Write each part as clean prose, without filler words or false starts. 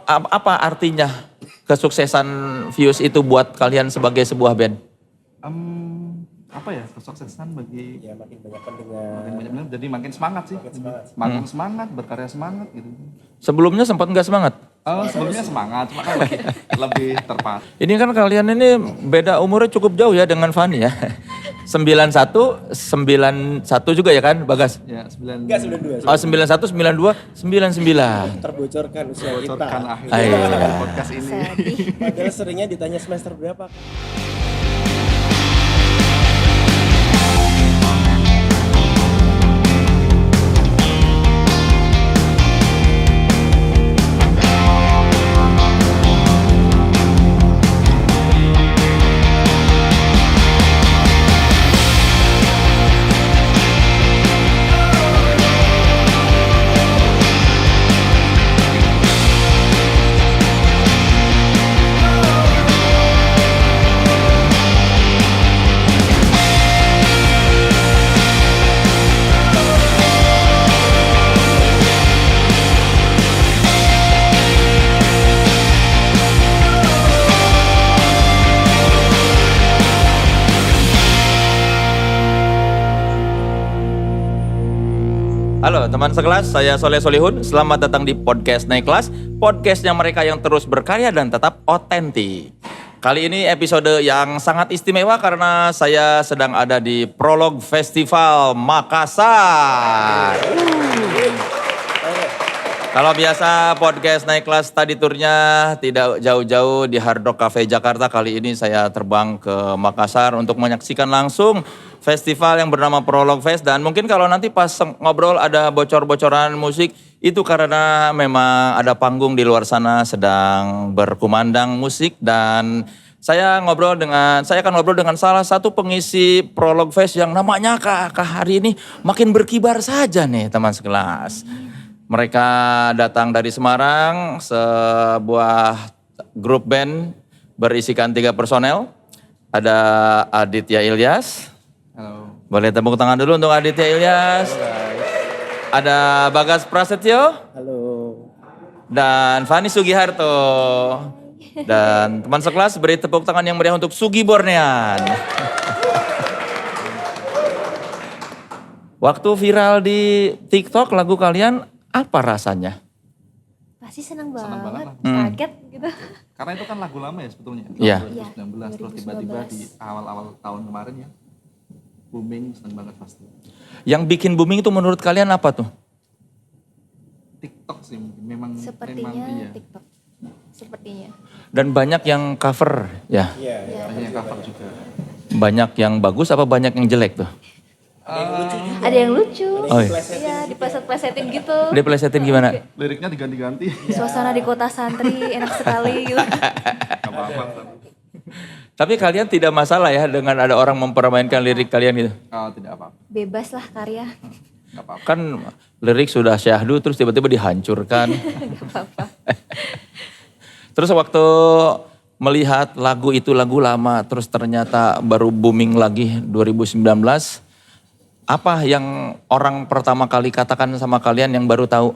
Apa artinya kesuksesan Fuse itu buat kalian sebagai sebuah band? Apa ya, kesuksesan bagi Ya makin banyak pendengar. makin banyak benar, jadi makin semangat sih. Makin semangat, berkarya semangat gitu. Sebelumnya sempat nggak semangat? Sebelumnya semangat, cuma kan lebih terpacu. Ini kan kalian ini beda umurnya cukup jauh ya dengan Fanny ya. 91, 91 juga ya kan Bagas? Ya, Enggak 92. Oh 91, 92, 99. Terbocorkan usia kita. bocorkan akhirnya Iya. podcast ini. Sedih. Padahal seringnya ditanya semester berapa. Halo teman sekelas, saya Soleh Solihun. Selamat datang di podcast Naik Kelas. Podcastnya mereka yang terus berkarya dan tetap otentik. Kali ini episode yang sangat istimewa karena saya sedang ada di Prolog Festival Makassar. Kalau biasa podcast Naik Kelas tadi turnya tidak jauh-jauh di Hard Rock Cafe Jakarta. Kali ini saya terbang ke Makassar untuk menyaksikan langsung festival yang bernama Prolog Fest. Dan mungkin kalau nanti pas ngobrol ada bocor-bocoran musik, itu karena memang ada panggung di luar sana sedang berkumandang musik. Dan saya akan ngobrol dengan salah satu pengisi Prolog Fest yang namanya hari ini makin berkibar saja nih teman sekelas. Mereka datang dari Semarang, sebuah grup band berisikan 3 personel. Ada Aditya Ilyas. Halo. Boleh tepuk tangan dulu untuk Aditya Ilyas. Ada Bagas Prasetyo. Halo. Dan Fanny Sugiharto. Dan teman sekelas beri tepuk tangan yang meriah untuk Sugi Bornean. Waktu viral di TikTok lagu kalian, apa rasanya? Pasti seneng Seneng banget, banget lah. kaget gitu. Karena itu kan lagu lama ya sebetulnya. Iya. Tahun 2019 terus tiba-tiba di awal-awal tahun kemarin ya. Booming, seneng banget pasti. Yang bikin booming itu menurut kalian apa tuh? TikTok sih memang Sepertinya iya. TikTok. Sepertinya. Dan banyak yang cover ya. Iya, iya. Ya, Banyak yang cover juga. Banyak yang bagus apa banyak yang jelek tuh? ada yang lucu. Oh, iya. Iya, dipleset-plesetin gitu. Dia plesetin gimana? Liriknya diganti-ganti. Suasana di kota santri enak sekali gitu. Gak apa-apa. Tapi kalian tidak masalah ya dengan ada orang mempermainkan lirik kalian gitu? Oh, tidak apa-apa. Bebas lah karya. Gak apa-apa. Kan lirik sudah syahdu terus tiba-tiba dihancurkan. Gak apa-apa. Terus waktu melihat lagu itu lagu lama terus ternyata baru booming lagi 2019. Apa yang orang pertama kali katakan sama kalian yang baru tahu?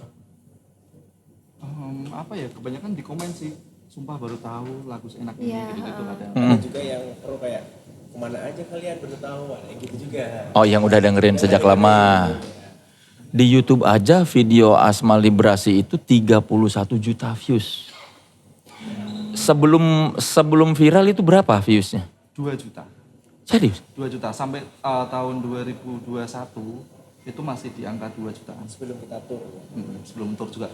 Apa ya, kebanyakan di komen sih. Sumpah baru tahu lagu seenak ini Iya, gitu-gitu ada. Ada juga yang pro kayak kemana aja kalian baru tahu, ada yang gitu juga. Oh yang udah dengerin sejak lama. Di YouTube aja video Asma Librasi itu 31 juta views. Sebelum viral itu berapa viewsnya? 2 juta. Serius? 2 juta sampai tahun 2021 itu masih di angka 2 jutaan. Sebelum kita tur. Sebelum tur juga.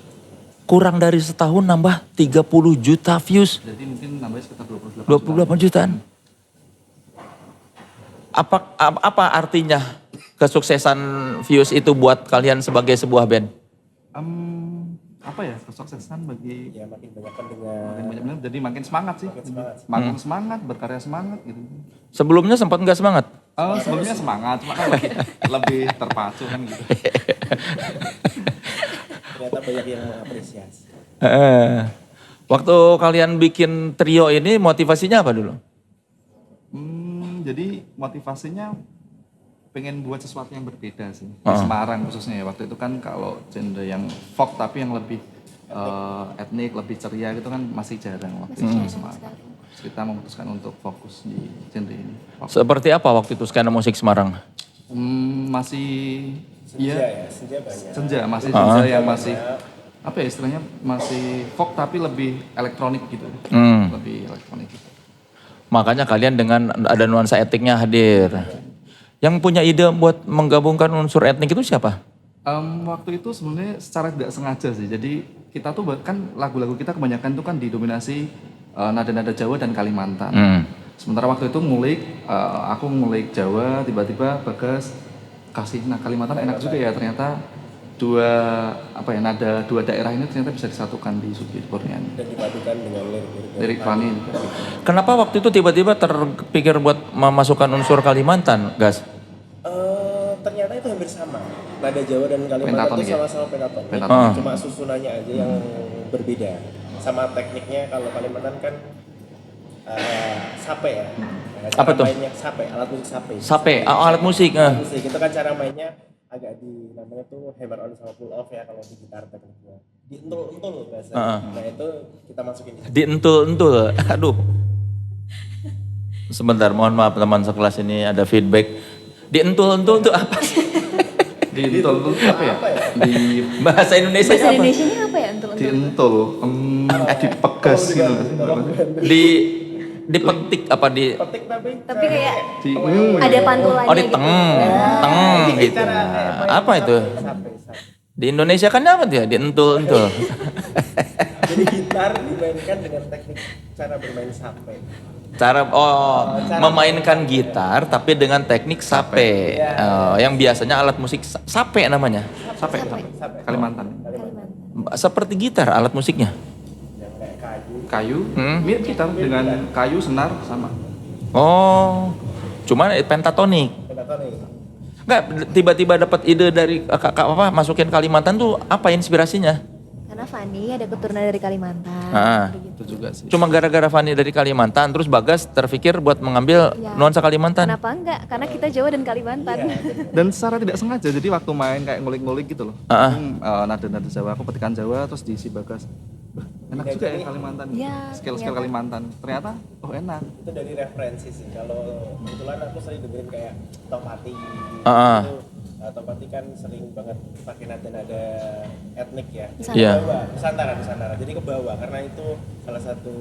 Kurang dari setahun nambah 30 juta views. Jadi mungkin nambahnya sekitar 28 28 jutaan. Apa artinya kesuksesan views itu buat kalian sebagai sebuah band? Apa ya, kesuksesan bagi Ya makin banyak pendengar. makin banyak benar, jadi makin semangat sih. Makin semangat, berkarya semangat gitu. Sebelumnya sempat nggak semangat? Sebelumnya semangat, cuma kan lebih terpacu kan gitu. Ternyata banyak yang mengapresiasi. Waktu kalian bikin trio ini motivasinya apa dulu? Jadi motivasinya pengen buat sesuatu yang berbeda sih. Di Semarang khususnya ya, waktu itu kan kalau genre yang folk tapi yang lebih etnik, lebih ceria gitu kan masih jarang waktu Masih itu di jarang Semarang. sekali. Terus kita memutuskan untuk fokus di genre ini. Seperti apa waktu itu skena musik Semarang? Masih Senja ya ya, senja banyak. senja, masih senja yang masih apa ya istilahnya masih folk tapi lebih elektronik gitu. Lebih elektronik gitu. Makanya kalian dengan ada nuansa etniknya hadir. Yang punya ide buat menggabungkan unsur etnik itu siapa? Waktu itu sebenarnya secara tidak sengaja sih. Jadi kita tuh kan lagu-lagu kita kebanyakan tuh kan didominasi nada-nada Jawa dan Kalimantan. Sementara waktu itu aku ngulik Jawa, tiba-tiba Bagas kasih, nah Kalimantan enak juga ya ternyata nada dua daerah ini ternyata bisa disatukan di Sugi Kurniani. Dan dipadukan dengan Lirik Fani. Kenapa waktu itu tiba-tiba terpikir buat memasukkan unsur Kalimantan, Gas? Ternyata itu hampir sama. Nada Jawa dan Kalimantan Pentatonik itu ya? sama-sama pentatonik. Pentatonik. Cuma susunannya aja yang berbeda. Sama tekniknya kalau Kalimantan kan sape ya. Apa tuh? Mainnya sape, alat musik sape. Sape, alat musik. Musik itu kan cara mainnya agak namanya tuh hammer on sama pull off ya kalau di gitar tekniknya. Dientul-entul bahasa. Nah itu kita masukin di Dientul-entul, aduh. Sebentar, mohon maaf teman sekelas ini ada feedback. Dientul-entul itu apa sih? Dientul tuh apa ya? Di Bahasa Indonesia Bahasa apa? Indonesianya apa ya untuk dientul, dipegas gitu. Dipetik apa di petik tapi kayak Di ada pantulannya oh di gitu. teng gitu. Nah, apa itu? sape. Di Indonesia kan apa dia? Dientul-entul. Jadi gitar dimainkan dengan teknik cara bermain sape. Cara memainkan gitar tapi dengan teknik sape. Yang biasanya alat musik sape namanya. Sape. Kalimantan. Kalimantan. Seperti gitar alat musiknya. Yang kayak kayu. Kayu, mirip gitar dengan kayu, senar sama. Oh. Cuma pentatonik. Pentatonik. Enggak, tiba-tiba dapat ide dari masukin Kalimantan tuh apa inspirasinya? Karena Fani ada keturunan dari Kalimantan. Begitu. Itu juga sih. Cuma gara-gara Fani dari Kalimantan, terus Bagas terpikir buat mengambil Ya. nuansa Kalimantan. Kenapa enggak? Karena kita Jawa dan Kalimantan. Dan secara tidak sengaja, jadi waktu main kayak ngulik-ngulik gitu loh. Nada-nada Jawa, aku petikan Jawa, terus diisi Bagas. "Wah, enak juga ya Kalimantan. Ya, Skill-skill ternyata. Kalimantan. Ternyata, oh enak. Itu dari referensi sih. Kalau kebetulan aku sering dengerin kayak Topati. Topati kan sering banget pakai nada-nada etnik ya. Iya. Nusantara. Jadi ke bawah karena itu salah satu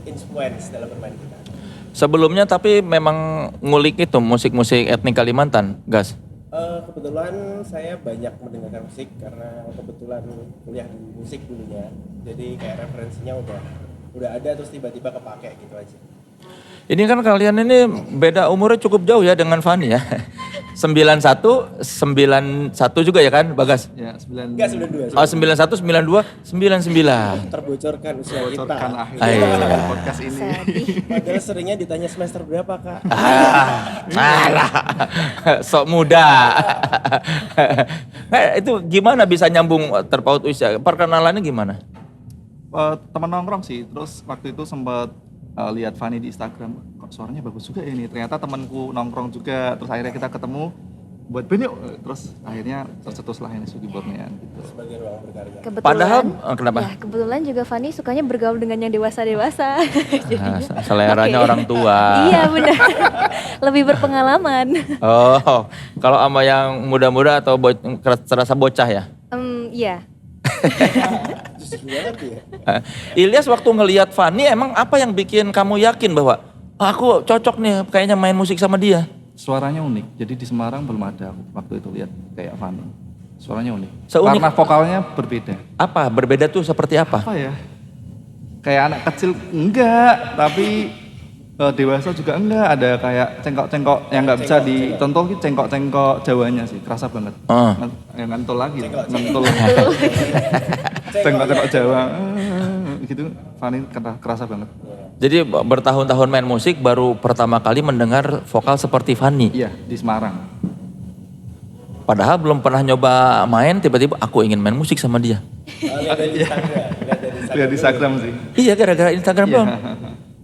influence dalam bermain kita. Sebelumnya tapi memang ngulik itu musik-musik etnik Kalimantan, Gas. Kebetulan saya banyak mendengarkan musik karena kebetulan kuliah di musik dulunya. Jadi kayak referensinya udah ada terus tiba-tiba kepake gitu aja. Ini kan kalian ini beda umurnya cukup jauh ya dengan Fani ya. 91, 91 juga ya kan, Bagas? Ya, 9. Enggak 92. Oh, 91, 92, 99. Terbocorkan usia kita. Bocorkan akhirnya podcast ini. Sedih. Padahal seringnya ditanya semester berapa, Kak? Alah, sok muda. Itu gimana bisa nyambung terpaut usia? Perkenalannya gimana? Teman nongkrong sih, terus waktu itu sempat lihat Fani di Instagram, kok suaranya bagus juga ya ini. Ternyata temanku nongkrong juga, terus akhirnya kita ketemu buat band yuk. Terus akhirnya tercetuslah ini Sugi Kurniani gitu. Sebagai ruang berkarya. Kebetulan, Padahal, kenapa? Ya, kebetulan juga Fani sukanya bergaul dengan yang dewasa-dewasa. Nah, seleranya orang tua. Iya benar. Lebih berpengalaman. Oh, kalau sama yang muda-muda atau terasa bocah ya? Iya. Justru banget ya. Ilyas waktu ngelihat Fani emang apa yang bikin kamu yakin bahwa aku cocok nih kayaknya main musik sama dia? Suaranya unik, jadi di Semarang belum ada waktu itu lihat kayak Fani. Suaranya unik. Seunik- Warna vokalnya berbeda. Apa? Berbeda tuh seperti apa? Apa ya? Kayak anak kecil enggak, tapi dewasa juga enggak. Ada kayak cengkok-cengkok yang nggak bisa ditonton, cengkok-cengkok Jawanya sih, kerasa banget. Yang ngentul lagi, ngentul. Cengkok-cengkok Jawa, gitu. Fani kerasa banget. Jadi bertahun-tahun main musik baru pertama kali mendengar vokal seperti Fani. Iya, di Semarang. Padahal belum pernah nyoba main, tiba-tiba aku ingin main musik sama dia. Lihat dari Instagram. Lihat di Instagram sih. Iya, gara-gara Instagram Iya. dong.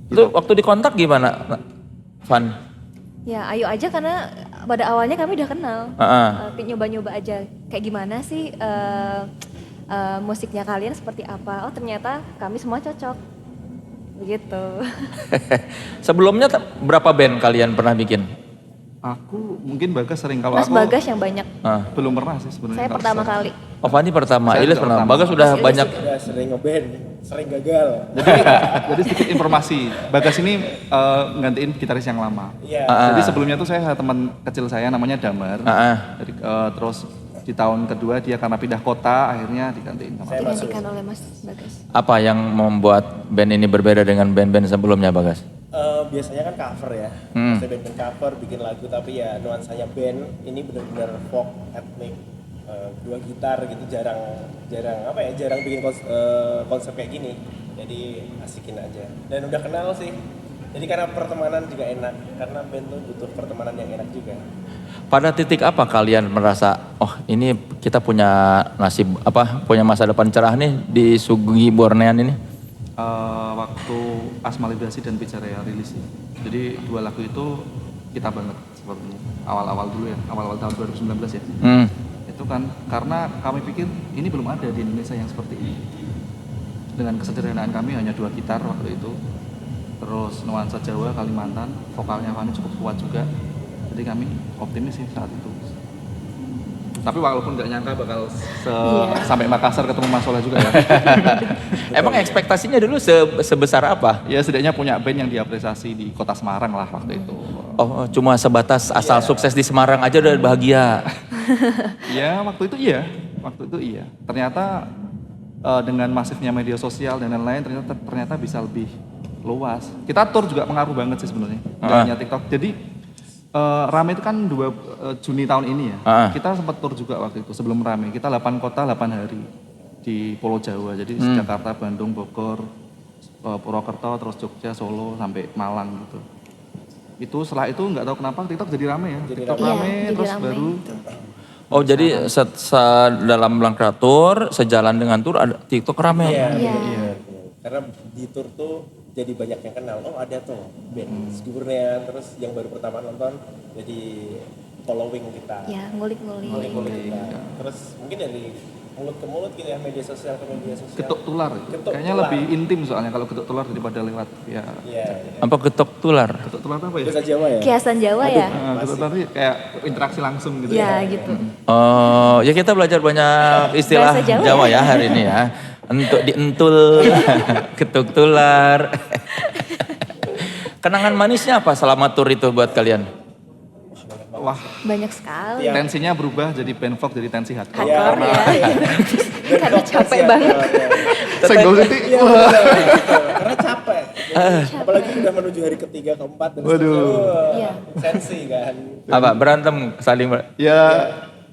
Itu waktu dikontak gimana, Van? Ya ayo aja karena pada awalnya kami udah kenal. Heeh. Nyoba-nyoba aja kayak gimana sih musiknya kalian seperti apa. Oh ternyata kami semua cocok. Begitu. Sebelumnya berapa band kalian pernah bikin? Aku mungkin Bagas sering, kalau Mas aku Bagas yang banyak. belum pernah sih sebenarnya. Saya kalau pertama sering. kali. Oh Fanny pertama, Saya Ilis juga pernah. pertama. Bagas sudah Mas Ilis banyak. Udah sering ngeband, sering gagal. Jadi sedikit informasi, Bagas ini nggantiin gitaris yang lama. Iya. Jadi sebelumnya tuh saya teman kecil saya namanya Damar. Jadi, terus di tahun kedua dia karena pindah kota akhirnya digantiin sama saya. Digantikan oleh Mas Bagas. Apa yang membuat band ini berbeda dengan band-band sebelumnya Bagas? Biasanya kan cover ya, biasanya band-band cover bikin lagu, tapi ya nuansanya band ini benar-benar folk etnik, dua gitar gitu, jarang bikin konsep kayak gini, jadi asikin aja dan udah kenal sih, jadi karena pertemanan juga enak, karena band tuh butuh pertemanan yang enak juga. Pada titik apa kalian merasa, oh ini kita punya punya masa depan cerah nih di Sugi Bornean ini? Waktu Asma Librasi dan Bicaraya rilis sih. Jadi dua lagu itu kita banget seperti awal-awal dulu ya, awal-awal tahun 2019 ya. Itu kan karena kami pikir ini belum ada di Indonesia yang seperti ini. Dengan kesederhanaan kami hanya dua gitar waktu itu. Terus nuansa Jawa, Kalimantan, vokalnya kami cukup kuat juga. Jadi kami optimis sih saat itu. Tapi walaupun nggak nyangka bakal sampai Makassar ketemu Mas Soleh juga ya. Emang ekspektasinya dulu sebesar apa? Ya setidaknya punya band yang diapresiasi di kota Semarang lah waktu itu. Oh cuma sebatas asal sukses di Semarang aja udah bahagia. Ya waktu itu iya. Ternyata dengan masifnya media sosial dan lain-lain ternyata bisa lebih luas. Kita tour juga pengaruh banget sih sebenarnya. Nggak hanya TikTok. Jadi Rame itu kan 2 Juni tahun ini ya. Kita sempat tur juga waktu itu sebelum Rame. Kita 8 kota 8 hari di Pulau Jawa. Jadi Jakarta, Bandung, Bogor, Purwokerto, terus Jogja, Solo sampai Malang gitu. Itu setelah itu nggak tahu kenapa TikTok jadi rame ya. TikTok rame jadi terus rame. baru Oh jadi dalam rangka tour, sejalan dengan tour ada TikTok rame. Iya. Karena di tour tuh jadi banyak yang kenal, oh ada tuh band Sugiburnean, terus yang baru pertama nonton jadi following kita. Ya, ngulik-ngulik. Kita. Terus mungkin dari mulut ke mulut gitu ya, media sosial ke media sosial. ketuk tular. Kayaknya tular. lebih intim soalnya kalau ketuk tular daripada lewat ya. Iya. Apa ketok tular? Ketuk tular apa ya? Bahasa Jawa ya? Kiasan Jawa ya? Ketuk tular itu kayak interaksi langsung gitu Ya, gitu. Oh ya kita belajar banyak istilah Bahasa Jawa Jawa ya hari ini ya. Untuk dientul, ketuk tular. Kenangan manisnya apa selama tour itu buat kalian? Wah, Banyak sekali. tensinya berubah jadi band folk jadi tensi hardcore. Hardcore ya. Karena capek banget. Senggol titik. Iya, betul. Karena capek. Apalagi udah menuju hari ketiga, keempat dan Waduh. Iya. sensi kan. Apa berantem saling Ya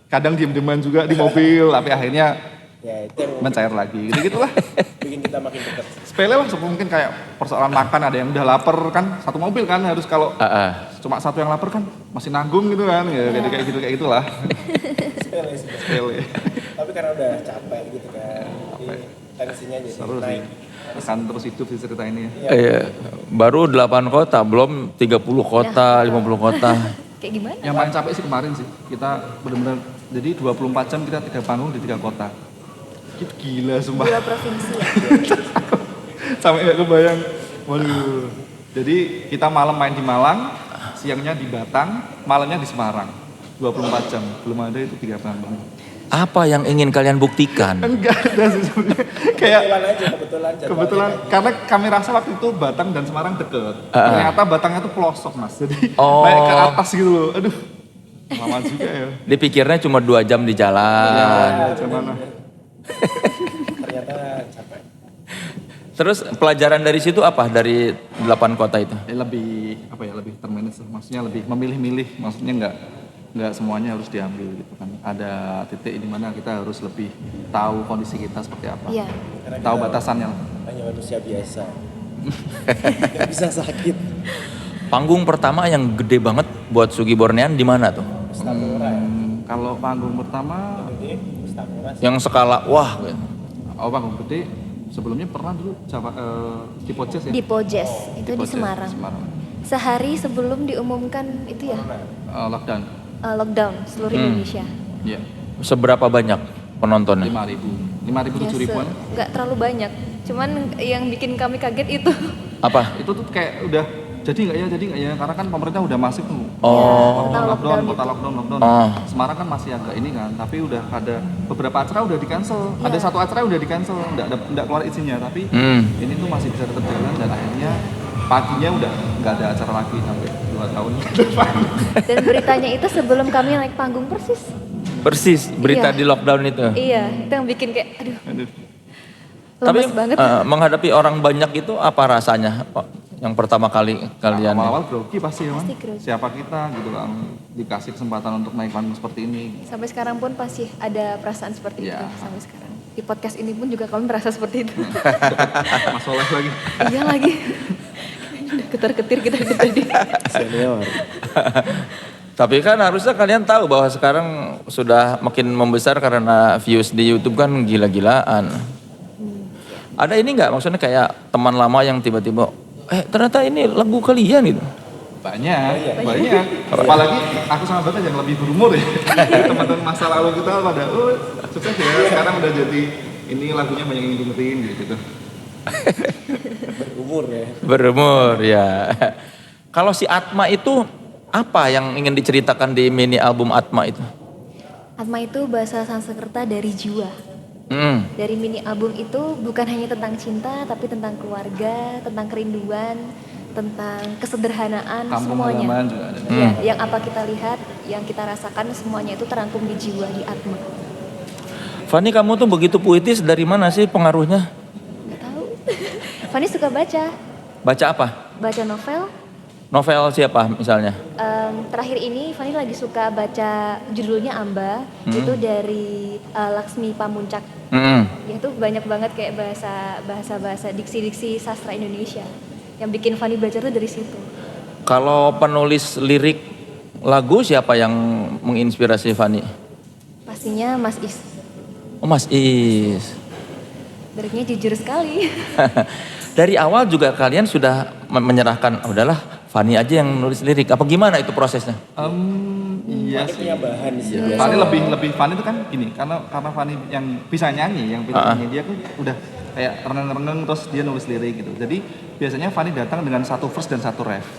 kadang diem-dieman juga di mobil tapi akhirnya Ya itu yang mencair lagi. Gitu-gitulah. bikin kita makin dekat. Sepele lah mungkin kayak persoalan makan ada yang udah lapar kan satu mobil kan harus kalau cuma satu yang lapar kan masih nanggung gitu kan ya kayak gitulah. Sepele sih. Sepele. Tapi karena udah capek gitu kan. Jadi tensinya jadi Seru sih. naik. Akan terus hidup di cerita ini ya. Iya, baru 8 kota, belum 30 kota, 50 kota. Kayak gimana? Yang paling capek sih kemarin sih. Kita benar-benar jadi 24 jam kita 3 panggung di 3 kota. Itu gila sumpah. 2 provinsi ya? Sampai gak kebayang. Waduh. Jadi kita malam main di Malang, siangnya di Batang, malamnya di Semarang. 24 jam. Belum ada itu 3 panggung. Apa yang ingin kalian buktikan? Enggak ada sih sebenarnya. Kayak Kebetulan jadwalnya kebetulan kayak karena kami rasa waktu itu Batang dan Semarang deket. Ternyata Batangnya tuh pelosok Mas. Jadi Oh. naik ke atas gitu loh. Aduh. Lama juga ya. Dipikirnya cuma 2 jam di jalan. Gimana? ternyata capek. Terus pelajaran dari situ apa dari 8 kota itu? Lebih lebih termanage, maksudnya lebih memilih-milih, maksudnya nggak semuanya harus diambil gitu kan. Ada titik di mana kita harus lebih tahu kondisi kita seperti apa. Iya. Tahu batasannya lah. Hanya manusia biasa. Gak bisa sakit. Panggung pertama yang gede banget buat Sugi Bornean di mana tuh? Stamura ya. Kalau panggung pertama, Gede, Stamura sih. Yang skala wah gitu. panggung gede sebelumnya pernah dulu di Pojes ya? Di Pojes, itu di Pojes, Semarang. Sehari sebelum diumumkan itu ya, Lockdown. lockdown seluruh Indonesia. Iya. Seberapa banyak penontonnya? 5.000 5.000 7.000-an. Nggak terlalu banyak. Cuman yang bikin kami kaget itu. Apa? Itu tuh kayak udah jadi nggak ya, karena kan pemerintah udah masif tuh. Oh. Lockdown, gitu. kota lockdown. Oh. Semarang kan masih agak ini kan, tapi udah ada beberapa acara udah di cancel. Ada satu acara udah di cancel, nggak keluar izinnya, tapi ini tuh masih bisa tetap jalan dan akhirnya paginya udah nggak ada acara lagi sampai 2 tahun ke depan. Dan beritanya itu sebelum kami naik panggung persis. Persis berita Iya. di lockdown itu. Iya, itu yang bikin kayak aduh Aduh. Tapi lemes banget. menghadapi orang banyak itu apa rasanya? Yang pertama kali kalian Awal-awal grogi pasti ya, Man. Pasti grogi. Siapa kita gitu kan dikasih kesempatan untuk naik panggung seperti ini. Sampai sekarang pun pasti ada perasaan seperti Iya. itu sampai sekarang. Di podcast ini pun juga kami merasa seperti itu. Mas Soleh lagi. Iya lagi. Udah ketar-ketir kita tadi. Senior. Tapi kan harusnya kalian tahu bahwa sekarang sudah makin membesar karena views di YouTube kan gila-gilaan. Ada ini nggak maksudnya kayak teman lama yang tiba-tiba, ternyata ini lagu kalian gitu. Banyak. Apalagi aku sama Bapak yang lebih berumur ya. Teman-teman masa lalu kita pada, sukses ya. Sekarang udah jadi ini lagunya banyak yang dengerin gitu. Berumur ya. Berumur ya. Kalau si Atma itu apa yang ingin diceritakan di mini album Atma itu? Atma itu bahasa Sanskerta dari jiwa. Hmm. Dari mini album itu bukan hanya tentang cinta, tapi tentang keluarga, tentang kerinduan, tentang kesederhanaan, Kampung semuanya. halaman juga ada. Iya, yang apa kita lihat, yang kita rasakan, semuanya itu terangkum di jiwa, di Atma. Fani, kamu tuh begitu puitis, dari mana sih pengaruhnya? Nggak tahu. Fani suka baca, Baca apa? baca novel. Novel siapa misalnya? Terakhir ini Fani lagi suka baca judulnya Amba, itu dari Laksmi Pamuncak. Hmm. Ya itu banyak banget kayak bahasa diksi-diksi sastra Indonesia. Yang bikin Fani belajar tuh dari situ. Kalau penulis lirik lagu siapa yang menginspirasi Fani? Pastinya Mas Is. Oh, Mas Is. Liriknya jujur sekali. Dari awal juga kalian sudah menyerahkan, udahlah Fani aja yang nulis lirik. Apa gimana itu prosesnya? Iya Ini sih. punya bahan sih. Fani lebih Fani itu kan gini, karena Fani yang bisa nyanyi, yang bisa nyanyi dia tuh udah kayak reneng-reneng terus dia nulis lirik gitu. Jadi biasanya Fani datang dengan satu verse dan satu ref.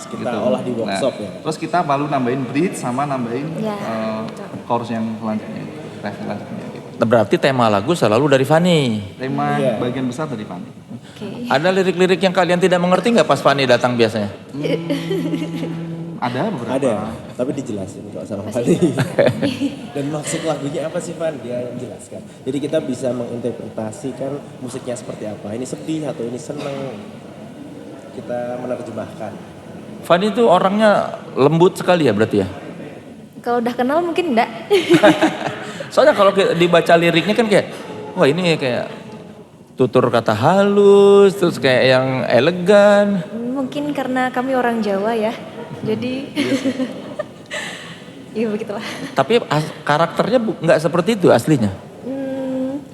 Kita olah di workshop ya. Terus kita baru nambahin bridge sama nambahin Ya, chorus yang selanjutnya, ref selanjutnya gitu. Berarti tema lagu selalu dari Fani. Tema Iya. bagian besar dari Fani. Oke. Ada lirik-lirik yang kalian tidak mengerti nggak pas Fani datang biasanya? Ada beberapa. Ada, tapi dijelasin kok sama Fani. Dan maksud lagunya apa sih Van? Dia yang jelaskan. Jadi kita bisa menginterpretasikan musiknya seperti apa. Ini sedih atau ini seneng. Kita menerjemahkan. Fani itu orangnya lembut sekali ya berarti ya? Kalau udah kenal mungkin enggak. Soalnya kalau dibaca liriknya kan kayak, wah ini kayak tutur kata halus, terus kayak yang elegan. Mungkin karena kami orang Jawa ya. Jadi ya begitulah. Tapi karakternya nggak seperti itu aslinya.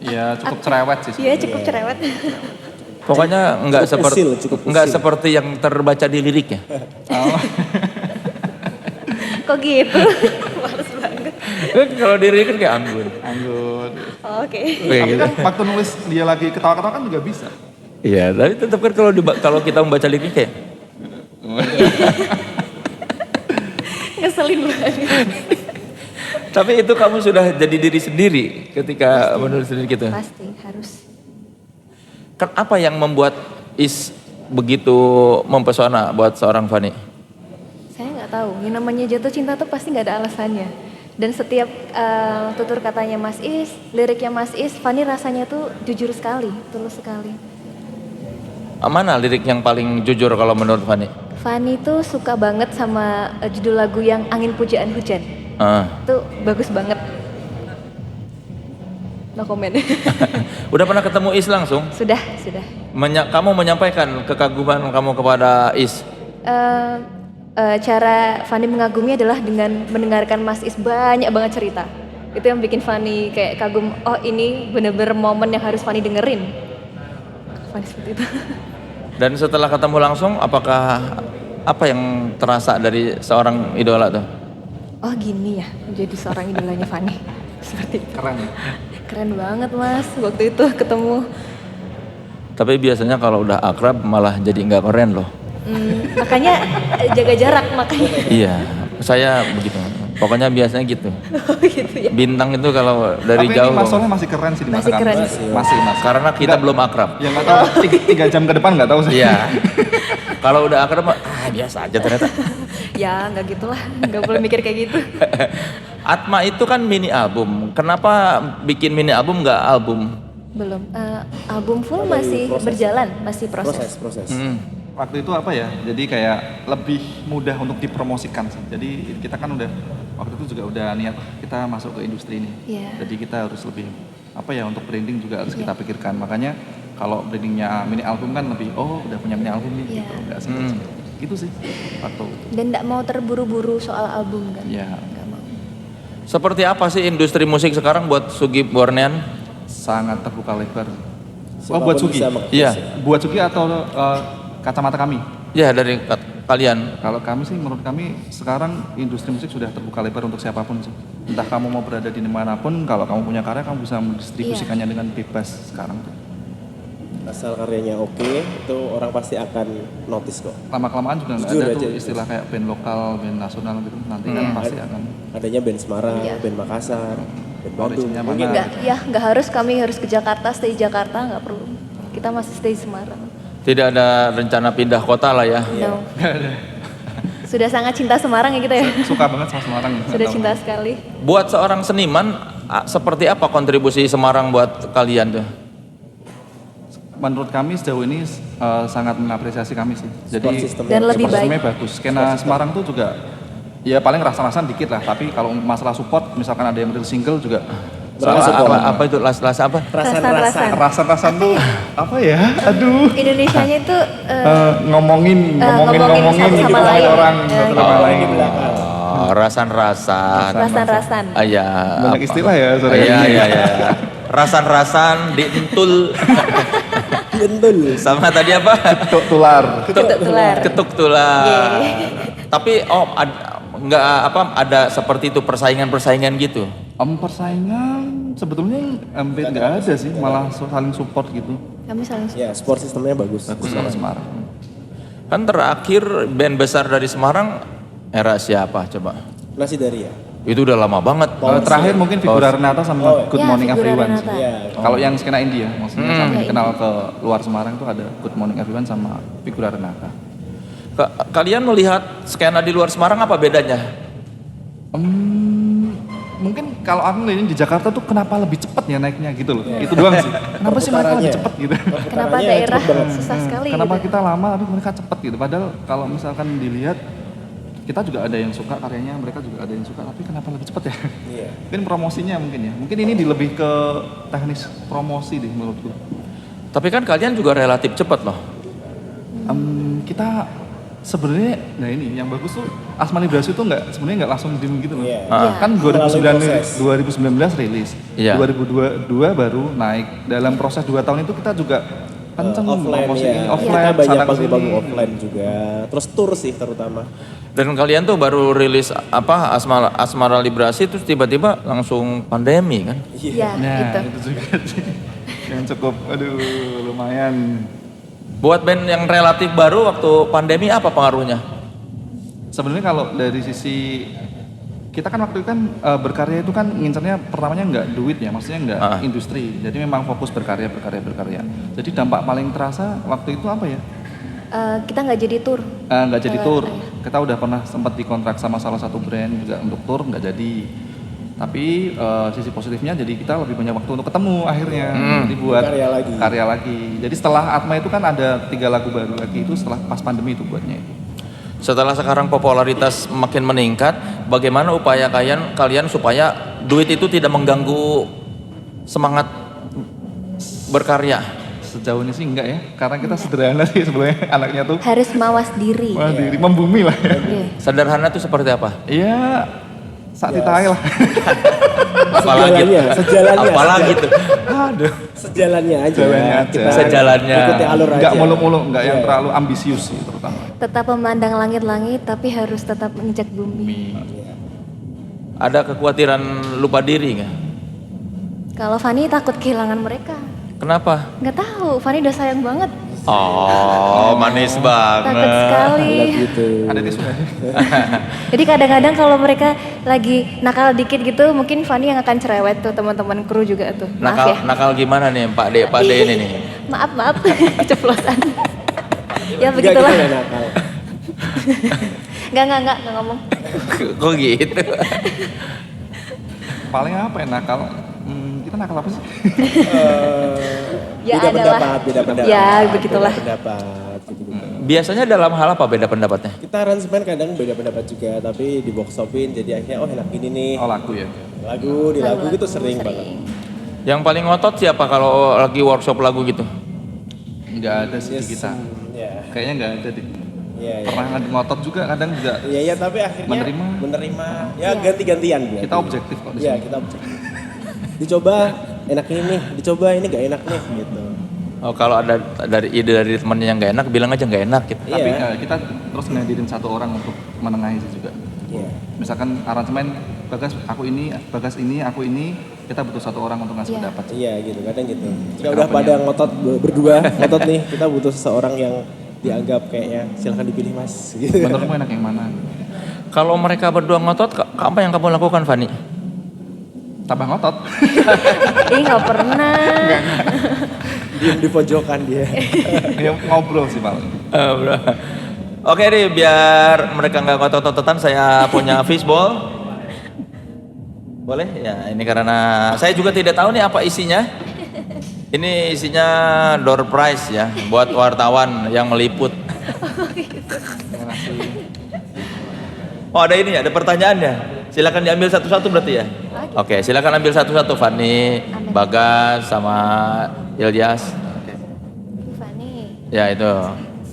Iya cukup cerewet sih. Iya cukup cerewet. Pokoknya nggak Cukup seperti usil, cukup nggak usil. seperti yang terbaca di liriknya. Kok gitu? Males banget. Kan kalau di lirik kan kayak anggun. Anggun. Oh, Oke. Kayak Tapi gitu. kan waktu nulis dia lagi ketawa-ketawa kan juga bisa. Iya, tapi tetap kan kalau kita membaca liriknya kayak Ngeselin banget. tapi itu kamu sudah jadi diri sendiri ketika menulis lirik gitu. Pasti harus. Kan apa yang membuat Is begitu mempesona buat seorang Fani? Saya nggak tahu. Yang namanya jatuh cinta tuh pasti nggak ada alasannya. Dan setiap tutur katanya Mas Is, liriknya Mas Is, Fani rasanya tuh jujur sekali, tulus sekali. Mana lirik yang paling jujur kalau menurut Fani? Fani tuh suka banget sama judul lagu yang Angin Pujaan Hujan. Itu bagus banget. No comment. Udah pernah ketemu Is langsung? Sudah. Kamu menyampaikan kekaguman kamu kepada Is? Cara Fani mengagumi adalah dengan mendengarkan Mas Is banyak banget cerita. Itu yang bikin Fani kayak kagum. Oh ini bener-bener momen yang harus Fani dengerin. Fani seperti itu. Dan setelah ketemu langsung, apa yang terasa dari seorang idola tuh? Oh gini ya, menjadi seorang idolanya Fani. Seperti itu. Keren ya. Keren banget Mas waktu itu ketemu. Tapi biasanya kalau udah akrab malah jadi nggak keren loh. Makanya jaga jarak makanya. Iya, saya begitu. Pokoknya biasanya gitu. Oh gitu ya. Bintang itu kalau dari Tapi jauh. ini Mas Soleh masih keren sih di mata Masih kami. keren. Masih. Karena kita belum akrab. Ya nggak tahu, 3 jam ke depan nggak tahu sih. Iya. Kalau udah akrab, biasa aja ternyata. Ya nggak gitulah, nggak boleh mikir kayak gitu. Atma itu kan mini album. Kenapa bikin mini album nggak album? Belum. Album full masih berjalan, masih proses. proses. Waktu itu apa ya? Jadi kayak lebih mudah untuk dipromosikan sih. Jadi kita kan udah waktu itu juga udah niat kita masuk ke industri ini. Iya. Jadi kita harus lebih apa ya, untuk branding juga harus Iya. kita pikirkan. Makanya kalau brandingnya mini album kan lebih udah punya mini album nih Iya. gitu. Enggak sih. Gitu sih waktu itu. Dan nggak mau terburu-buru soal album kan? Iya. Nggak mau. Seperti apa sih industri musik sekarang buat Sugi Bornean? Sangat terbuka lebar. Siapapun Buat Sugi. bisa mengakses Iya. ya. Buat Sugi atau kacamata kami? Ya dari kalian. Kalau kami sih, menurut kami sekarang industri musik sudah terbuka lebar untuk siapapun sih. Entah kamu mau berada di manapun, kalau kamu punya karya kamu bisa mendistribusikannya dengan bebas sekarang tuh. Asal karyanya oke, itu orang pasti akan notice kok. Lama-kelamaan juga nggak Jujur ada aja tuh itu. istilah kayak band lokal, band nasional gitu. Nanti kan pasti akan. Adanya band Semarang, Iya. band Makassar, band Bandung. Originnya Mungkin mana? Nggak harus kami harus ke Jakarta, stay di Jakarta nggak perlu. Kita masih stay di Semarang. Tidak ada rencana pindah kota lah ya. No. Sudah sangat cinta Semarang ya kita ya. Suka banget sama Semarang. nggak Sudah tahu. cinta sekali. Buat seorang seniman, seperti apa kontribusi Semarang buat kalian tuh? Menurut kami sejauh ini sangat mengapresiasi kami sih. Jadi Support system. Dan lebih support baik. systemnya bagus. Skena Semarang tuh juga ya paling rasa-rasan dikit lah. Tapi kalau masalah support, misalkan ada yang rilis single juga. Apa itu las apa? Rasan-rasan. Rasa-rasan tuh apa ya? Aduh. Indonesianya itu ngomongin ngomongin satu sama gitu, lain. orang Ya, satu ya. sama lain. Di belakang. Oh, rasan-rasan. rasan-rasan. Iya. Banyak istilah ya, sorry. Iya. Rasan-rasan dientul. Betul. Sama tadi apa? Ketuk tular. Ketuk tular. Ketuk tular. Yeay. Tapi nggak ada seperti itu persaingan gitu. Persaingan sebetulnya hampir nggak ada sih, malah saling support gitu. Kami saling Ya, support sistemnya bagus. Bagus sama Semarang. Kan terakhir band besar dari Semarang era siapa coba? Nasi dari ya. Itu udah lama banget. Terakhir mungkin Figura Renata sama Good Ya, Morning Figura Everyone. Renata. Iya. Kalau yang skena India, maksudnya sampai Ya, dikenal ke luar Semarang tuh ada Good Morning Everyone sama Figura Renata. Kalian melihat skena di luar Semarang apa bedanya? Mungkin kalau aku ngeliatin di Jakarta tuh kenapa lebih cepet ya naiknya gitu loh. Itu doang sih. Kenapa sih mereka lebih cepet gitu? Kenapa Perputarannya daerah cepet banget. susah sekali Kenapa gitu. kita lama tapi mereka cepet gitu. Padahal kalau misalkan dilihat kita juga ada yang suka karyanya, mereka juga ada yang suka, tapi kenapa lebih cepet ya? Iya. Mungkin promosinya mungkin ya. Mungkin ini lebih ke teknis promosi deh menurutku. Tapi kan kalian juga relatif cepat loh. Kita sebenarnya, nah ini yang bagus tuh Asmani Brasu tuh sebenarnya nggak langsung dim gitu loh. Iya. Iya. Kan Melalui 2019 rilis, Iya. 2022 baru naik. Dalam proses 2 tahun itu kita juga kenceng Offline promosiin, ya. offline, Kita banyak sana kesini. panggung-panggung offline juga. Terus tour sih terutama. Dan kalian tuh baru rilis Asmara Librasi terus tiba-tiba langsung pandemi kan? Ya, Nah, gitu. itu juga sih. Yang cukup, aduh lumayan. Buat band yang relatif baru waktu pandemi apa pengaruhnya? Sebenarnya kalau dari sisi kita kan waktu itu kan berkarya itu kan ngincernya pertamanya nggak duit ya, maksudnya nggak industri. Jadi memang fokus berkarya. Jadi dampak paling terasa waktu itu apa ya? Kita nggak jadi tour. Nggak jadi tour. iya. Kita udah pernah sempat dikontrak sama salah satu brand juga untuk tour, nggak jadi. Tapi sisi positifnya jadi kita lebih banyak waktu untuk ketemu akhirnya. Jadi buat karya lagi. Jadi setelah Atma itu kan ada 3 lagu baru lagi itu setelah pas pandemi itu buatnya itu. Setelah sekarang popularitas makin meningkat, bagaimana upaya kalian supaya duit itu tidak mengganggu semangat berkarya? Sejauh ini sih enggak ya, karena kita sederhana sih sebenarnya anaknya tuh. Harus mawas diri. Wah, diri membumi lah ya. Iya. Sederhana itu seperti apa? Iya, saat ditahe lah. Apalagi tuh. Aduh. Sejalannya aja. Sejalannya aja. Kita Sejalannya. ikuti alur aja. Enggak mulu-mulu, enggak yang Iya. terlalu ambisius sih terutama. Tetap memandang langit-langit tapi harus tetap menginjak bumi. Ada kekhawatiran lupa diri nggak? Kalau Fanny takut kehilangan mereka. Kenapa? Nggak tahu, Fanny udah sayang banget. Oh, manis Takut banget. sekali. Gitu. Ada tisu nggak? Jadi kadang-kadang kalau mereka lagi nakal dikit gitu, mungkin Fanny yang akan cerewet tuh, teman-teman kru juga tuh. Maaf Nakal, ya. nakal gimana nih Pak De ini nih? Maaf, keceplosan. Ya Enggak, begitulah. kita nggak nakal. Enggak ngomong. Kok gitu? Paling apa ya nakal? Kita nakal apa sih? Ya beda adalah. pendapat. Ya, begitulah. Beda pendapat. Gitu. Biasanya dalam hal apa beda pendapatnya? Kita aransemen kadang beda pendapat juga, tapi di workshopin jadi akhirnya enak gini nih. Oh lagu ya. Lagu gitu sering banget. Yang paling ngotot siapa kalau lagi workshop lagu gitu? Nggak ada sih di kita. Ya. Kayaknya nggak ada deh. Iya, iya. Pernah ngotot juga kadang juga. Iya, tapi akhirnya Menerima. Ya ganti-gantian berarti. Kita objektif kok di Iya, sini. kita objektif. Dicoba enak ini nih, dicoba ini gak enak nih gitu. Oh kalau ada dari ide dari temennya yang nggak enak, bilang aja nggak enak gitu. Tapi Iya. kita terus ngedirin satu orang untuk menengahi itu juga. Iya. Misalkan aransemen Bagas aku ini, aku ini, kita butuh satu orang untuk ngasih Iya. pendapat. Iya gitu, kadang gitu. Jika udah pada ngotot berdua, ngotot nih, kita butuh seseorang yang dianggap kayaknya silahkan dipilih mas. Gitu. Menurutmu enak yang mana? Kalau mereka berdua ngotot, apa yang kamu lakukan Fanny? Tambah ngotot. Ih nggak pernah. Diem di pojokan dia. Ya ngobrol sih paling. Bro. Oke deh, biar mereka nggak ngotot-ngototan, saya punya fishball. Boleh? Ya, ini karena saya juga tidak tahu nih apa isinya. Ini isinya door prize ya, buat wartawan yang meliput. Oh ada ini ya, ada pertanyaannya. Silakan diambil satu-satu berarti ya. Oke, silakan ambil satu-satu Fanny, Bagas sama Ilyas. Fanny, Ya itu,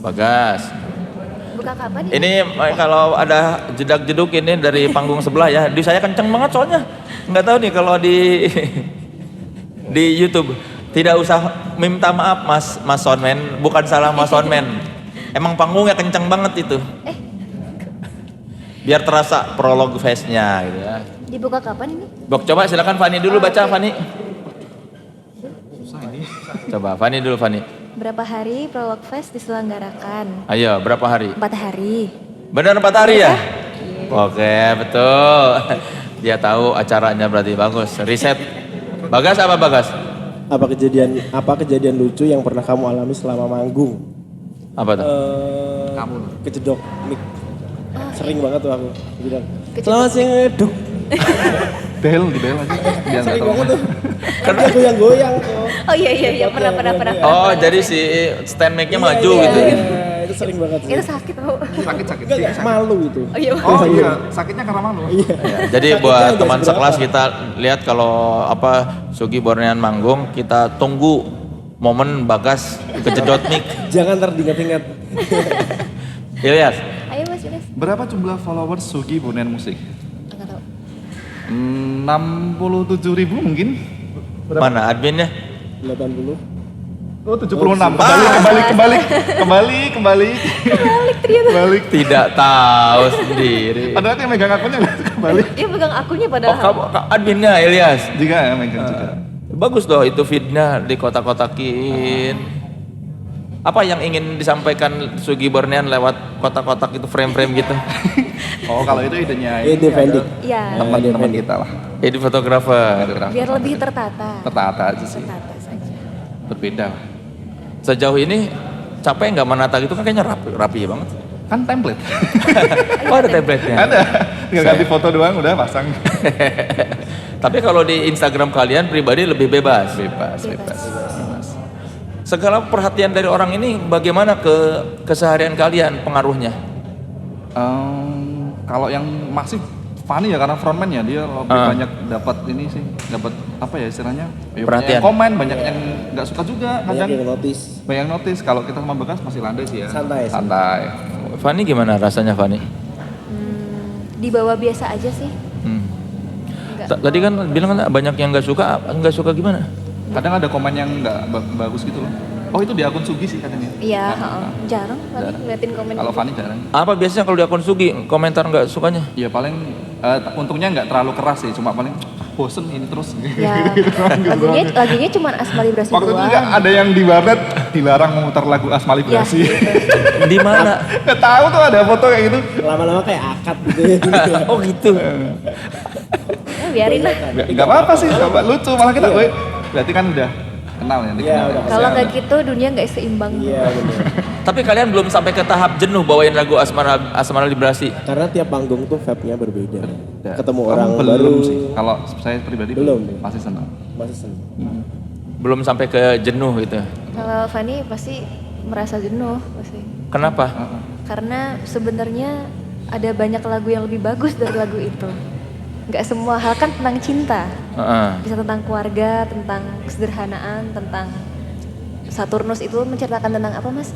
Bagas. buka kapan ya? Ini kalau ada jedak-jeduk ini dari panggung sebelah ya. Di saya kenceng banget soalnya. Nggak tahu nih kalau di di YouTube. Tidak usah minta maaf Mas Soundman, bukan salah Mas Soundman. Emang panggungnya kenceng banget itu. Biar terasa prolog face-nya gitu ya. Dibuka kapan ini? Bok coba silakan Fanny dulu baca Fanny. Coba Fanny dulu Fanny. Berapa hari Prolog Fest diselenggarakan? Ayo berapa hari? 4 hari. Benar 4 hari ya? Oke betul. Dia tahu acaranya berarti bagus. Riset. Bagas apa Bagas? Apa kejadian lucu yang pernah kamu alami selama manggung? Apa tuh? Kamu. Kejedok mic. Sering banget tuh aku bilang. Kejedok Selamat siang ngeduk. Bel di bel aja. Biar nggak Sering tahu. banget tuh. Karena aku yang goyang tuh. Oh iya pernah. Oh jadi si stand mic-nya maju gitu. Itu sering banget sih. Itu sakit tau. Sakit. Enggak, malu itu. Oh iya. Oh iya, sakitnya karena malu. Iya. Ya, jadi Sakitnya buat nggak teman seberapa. sekelas kita lihat kalau Sugi Bornean manggung, kita tunggu momen Bagas kejedot mic. Jangan ntar diingat-ingat. Ilyas, Ayo Mas Yudas. Berapa jumlah followers Sugi Bornean Musik? Enggak tahu. 67.000 mungkin? mana adminnya? 80. Oh 76. Kembali. Kembali. Tidak tahu sendiri. Padahal yang megang akunnya nggak kembali. Dia pegang akunnya Oh padahal. kamu adminnya Ilyas. Juga ya megang juga. Bagus dong itu feednya di kotak-kotakin. Apa yang ingin disampaikan Sugi Bornean lewat kotak-kotak itu frame-frame gitu? Oh kalau itu idenya Ide Fendi. Iya. teman-teman kita lah. Jadi fotografer. Biar lebih tertata. Tertata aja sih. Tertata saja. Berbeda. Sejauh ini capek nggak menata gitu kan kayaknya rapi banget. Kan template. Oh ada template-nya. Ada. Tinggal ganti foto doang udah pasang. Tapi kalau di Instagram kalian pribadi lebih bebas. Bebas. Segala perhatian dari orang ini bagaimana ke keseharian kalian pengaruhnya? Kalau yang masih Fanny ya karena frontman ya dia lebih banyak dapat ini sih, dapat apa ya istilahnya? Ya, banyak Perhatian. yang komen, banyak yang nggak suka juga Banyak kadang. yang notice. Banyak yang notice. Kalau kita sama Bagas masih landai sih ya. Santai. Santai. Fanny gimana rasanya Fanny? Di bawah biasa aja sih. Enggak. Tadi kan bilang kan banyak yang nggak suka gimana? Kadang ada komen yang nggak bagus gitu loh. Oh itu di akun Sugi sih katanya. Iya, Nah, jarang Fanny Jarang. ngeliatin komen. Kalau gitu. Fanny jarang. Apa biasanya kalau di akun Sugi komentar nggak sukanya? Ya paling untungnya nggak terlalu keras sih, cuma paling bosen ini terus. Ya, lagunya cuma Asma Librasi Waktu itu doang. juga ada yang di warnet dilarang memutar lagu Asma Ya, Librasi. gitu. Di mana? Gak tahu tuh ada foto kayak gitu. Lama-lama kayak akad gitu ya. Oh gitu. Ya, biarin lah. Gak apa-apa sih, coba lucu malah kita, woi. Berarti kan udah kenal ya, Iya, udah Kalau nggak gitu dunia nggak seimbang. Iya benar. Tapi kalian belum sampai ke tahap jenuh bawain lagu Asmara Librasi. Karena tiap panggung tuh vibe-nya berbeda. Ketemu Kamu orang belum baru sih. Kalau saya pribadi Belum. pasti senang. masih seneng. Belum sampai ke jenuh gitu. Kalau Fani pasti merasa jenuh pasti. Kenapa? Karena sebenarnya ada banyak lagu yang lebih bagus dari lagu itu. Nggak semua hal kan tentang cinta. Heeh. Bisa tentang keluarga, tentang kesederhanaan, tentang Saturnus itu menceritakan tentang apa mas?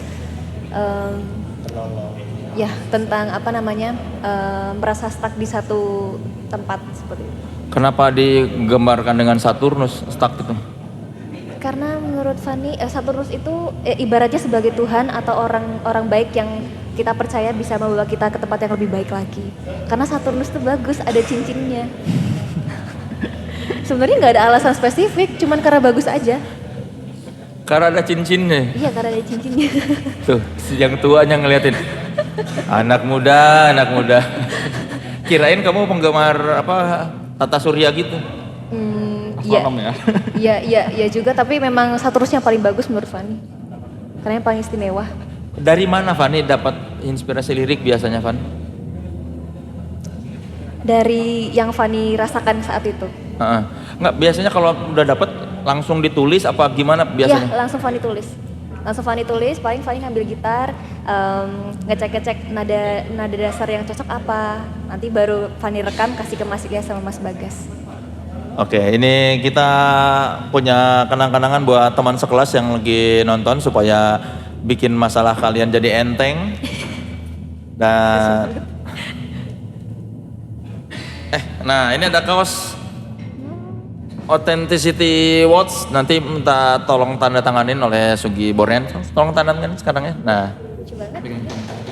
Ya tentang apa namanya merasa stuck di satu tempat seperti itu. Kenapa digambarkan dengan Saturnus stuck itu? Karena menurut Fani Saturnus itu ibaratnya sebagai Tuhan atau orang baik yang kita percaya bisa membawa kita ke tempat yang lebih baik lagi. Karena Saturnus itu bagus, ada cincinnya. Sebenarnya nggak ada alasan spesifik, cuman karena bagus aja. Karena ada cincinnya. Iya, karena ada cincinnya. Tuh, yang tuanya ngeliatin. Anak muda. Kirain kamu penggemar apa Tata Surya gitu. Iya, Astronom ya. iya juga. Tapi memang Saturnus yang paling bagus menurut Fani. Karena yang paling istimewa. Dari mana Fani dapat inspirasi lirik biasanya Fan? Dari yang Fani rasakan saat itu. Heeh. Nggak, biasanya kalau udah dapat langsung ditulis apa gimana Iya, biasanya? langsung Fani tulis. Paling Fani ngambil gitar, ngecek nada dasar yang cocok apa. Nanti baru Fani rekam kasih ke Mas Ilyas sama Mas Bagas. Oke, ini kita punya kenang-kenangan buat teman sekelas yang lagi nonton supaya bikin masalah kalian jadi enteng. Dan nah ini ada kaos Authenticity Watch, nanti minta tolong tanda tanganin oleh Sugi Bornean. Tolong tanda tanganin sekarang ya. Nah, Lucu banget.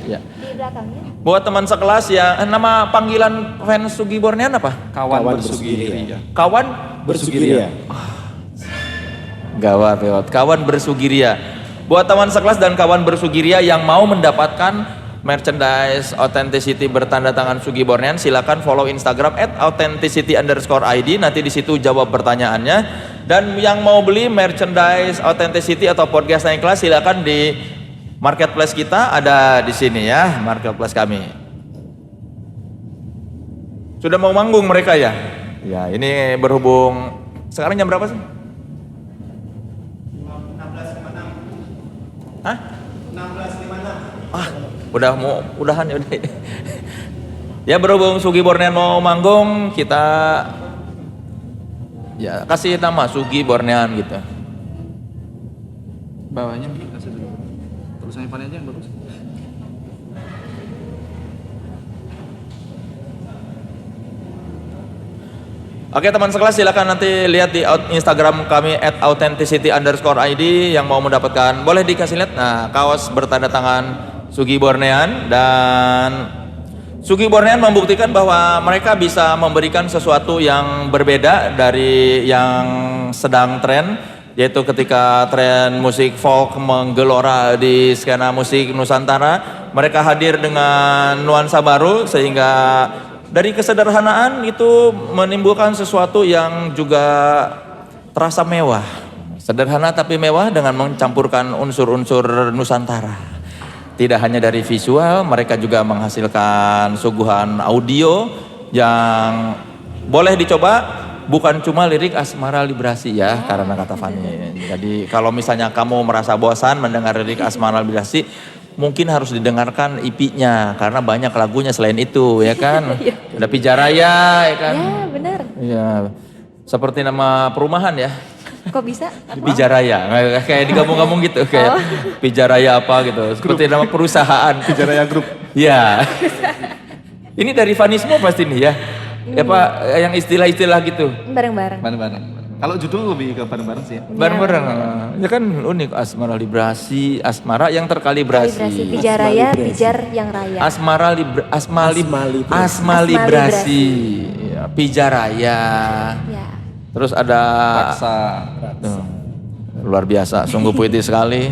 ya. Di belakangnya. Buat teman sekelas ya, nama panggilan fans Sugi Bornean apa? Kawan Kawan bersugiria. Kawan Bersugiria. Gawat. Kawan bersugiria. Buat teman sekelas dan kawan bersugiria yang mau mendapatkan merchandise Authenticity bertanda tangan Sugi Bornean, silakan follow Instagram @authenticity_id. Nanti di situ jawab pertanyaannya. Dan yang mau beli merchandise Authenticity atau podcast naik kelas, silakan di marketplace kita, ada di sini ya, marketplace kami. Sudah mau manggung mereka ya? Ya, ini berhubung sekarang jam berapa sih? 16.56. Hah? 16.56. Udahan ya udah. Ya berhubung Sugi Bornean mau manggung, kita ya kasih nama Sugi Bornean gitu. Bawahnya kasih dulu. Tulisannya Fani aja yang bagus. Oke teman sekelas, silakan nanti lihat di Instagram kami @authenticity_id yang mau mendapatkan, boleh dikasih lihat. Nah, kaos bertanda tangan Sugi Bornean, dan Sugi Bornean membuktikan bahwa mereka bisa memberikan sesuatu yang berbeda dari yang sedang tren, yaitu ketika tren musik folk menggelora di skena musik Nusantara, mereka hadir dengan nuansa baru sehingga dari kesederhanaan itu menimbulkan sesuatu yang juga terasa mewah. Sederhana tapi mewah dengan mencampurkan unsur-unsur Nusantara. Tidak hanya dari visual, mereka juga menghasilkan suguhan audio yang boleh dicoba. Bukan cuma lirik Asmara Librasi ya, karena kata Fani. Jadi kalau misalnya kamu merasa bosan mendengar lirik Asmara Librasi, mungkin harus didengarkan IP-nya karena banyak lagunya selain itu ya kan. Ada Pijaraya ya kan. Ya benar. Iya. Seperti nama perumahan ya. Kok bisa? Pijaraya. Kayak digabung-gabung gitu kayak Pijaraya apa gitu. Seperti nama perusahaan. Pijaraya Group. Iya. Ini dari Fani semua pasti nih ya. Ya Pak, yang istilah-istilah gitu. Bareng-bareng. Bareng-bareng. Kalau judul lebih ke bareng-bareng sih. Bareng-bareng. Ya kan unik, Asmara Librasi, Asmara yang terkalibrasi. Kalibrasi Pijaraya, Pijar yang raya. Asma Librasi. Ya, Pijaraya. Ya. Terus ada Raksa. Tuh, luar biasa, sungguh puitis sekali.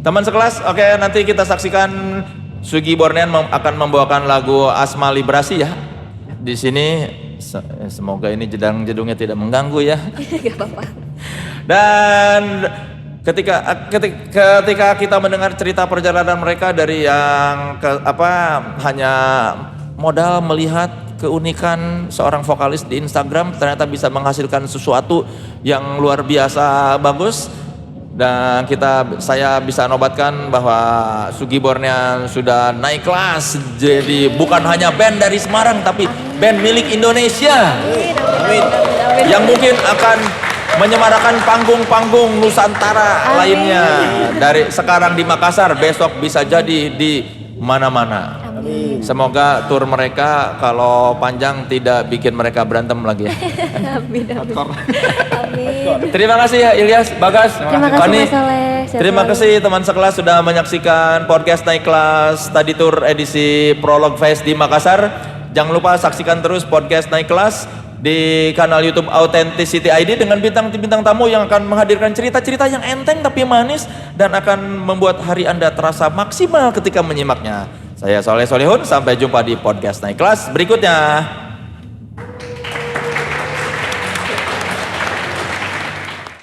Teman sekelas, oke nanti kita saksikan Sugi Bornean akan membawakan lagu Asma Librasi ya. Di sini semoga ini jedang-jedungnya tidak mengganggu ya. Gak apa-apa. Dan ketika kita mendengar cerita perjalanan mereka dari yang hanya modal melihat keunikan seorang vokalis di Instagram ternyata bisa menghasilkan sesuatu yang luar biasa bagus. Dan saya bisa nobatkan bahwa Sugi Bornean sudah naik kelas, jadi bukan hanya band dari Semarang tapi band milik Indonesia. Amin. Yang mungkin akan menyemarakan panggung-panggung Nusantara lainnya. Dari sekarang di Makassar, besok bisa jadi di mana-mana. Amin. Semoga tur mereka kalau panjang tidak bikin mereka berantem lagi ya. Amin. Hardcore. Amin. Terima kasih ya Ilyas, Bagas, Terima kasih Fani. Mas Soleh. Sehat Terima selalu. kasih teman sekelas sudah menyaksikan podcast Naik Kelas Study Tour edisi Prolog Fest di Makassar. Jangan lupa saksikan terus podcast Naik Kelas di kanal YouTube Authenticity ID dengan bintang tamu yang akan menghadirkan cerita-cerita yang enteng tapi manis dan akan membuat hari Anda terasa maksimal ketika menyimaknya. Saya Soleh Solihun, sampai jumpa di podcast Naik Kelas berikutnya.